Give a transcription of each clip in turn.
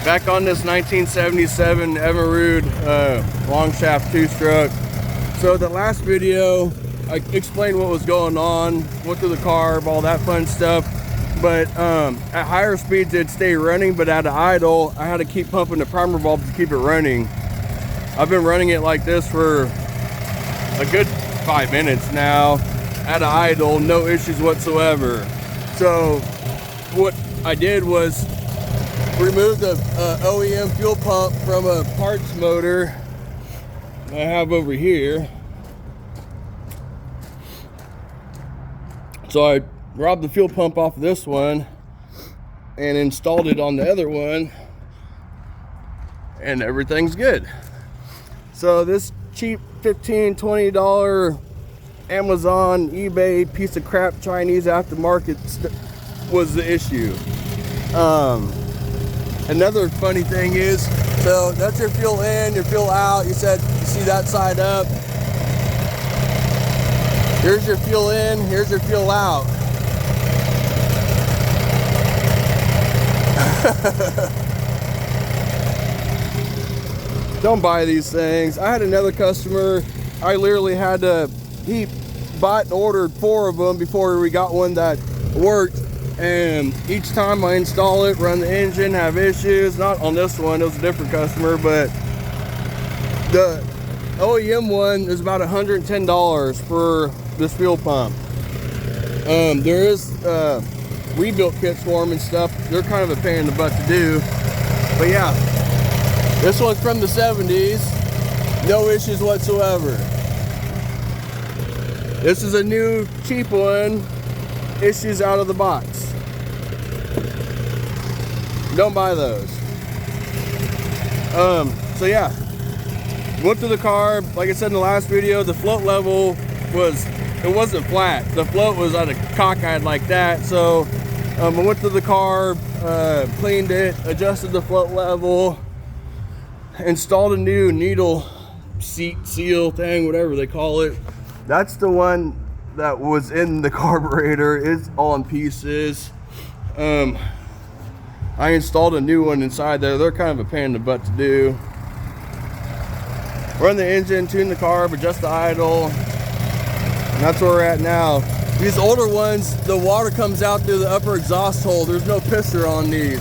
Back on this 1977 Evinrude long shaft two-stroke. So the last video, I explained what was going on, went through the carb, all that fun stuff. But at higher speeds it'd stay running, but at an idle, I had to keep pumping the primer bulb to keep it running. I've been running it like this for a good 5 minutes now. At an idle, no issues whatsoever. So what I did was remove the OEM fuel pump from a parts motor I have over here. So I robbed the fuel pump off of this one and installed it on the other one, and everything's good. So this cheap $15–20 Amazon, eBay piece of crap Chinese aftermarket was the issue. Another funny thing is, so that's your fuel in, your fuel out. You said you see that side up. Here's your fuel in, here's your fuel out. Don't buy these things. I had another customer, I literally had to, he bought and ordered 4 of them before we got one that worked. And each time I install it, run the engine, have issues. Not on this one, it was a different customer, but the OEM one is about $110 for this fuel pump. There is rebuilt kits for them and stuff. They're kind of a pain in the butt to do. But yeah, this one's from the 70s. No issues whatsoever. This is a new, cheap one. Issues out of the box. Don't buy those. So yeah, went through the carb. Like I said in the last video, the float level wasn't flat. The float was at a cockeyed like that. So I went through the carb, cleaned it, adjusted the float level, installed a new needle seat seal thing, whatever they call it. That's the one that was in the carburetor. It's all in pieces. I installed a new one inside there. They're kind of a pain in the butt to do. Run the engine, tune the carb, adjust the idle, and that's where we're at now. These older ones, the water comes out through the upper exhaust hole. There's no piston on these.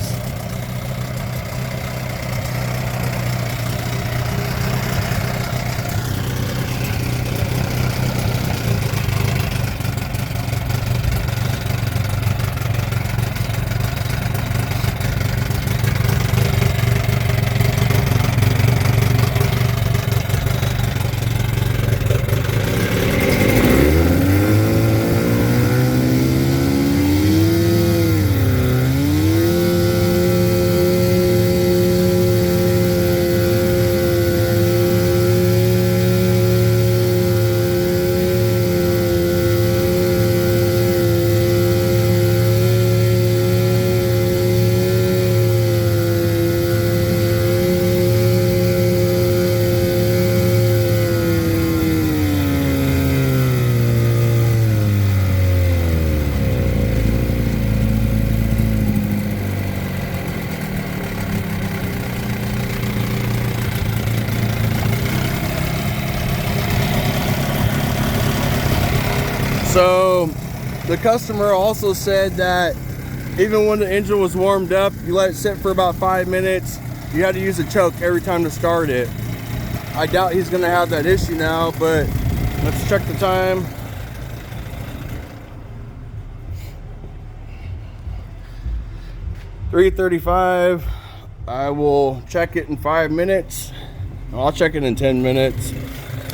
So the customer also said that even when the engine was warmed up, you let it sit for about 5 minutes, you had to use a choke every time to start it. I doubt he's gonna have that issue now, but let's check the time. $3:35. I will check it in 5 minutes. I'll check it in 10 minutes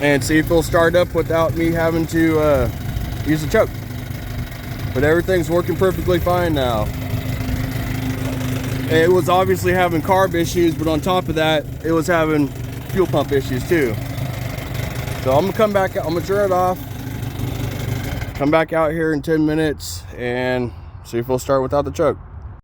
and see if it'll start up without me having to use a choke. But everything's working perfectly fine now. It was obviously having carb issues, but on top of that, it was having fuel pump issues too. So I'm gonna come back, I'm gonna turn it off, come back out here in 10 minutes and see if we'll start without the choke.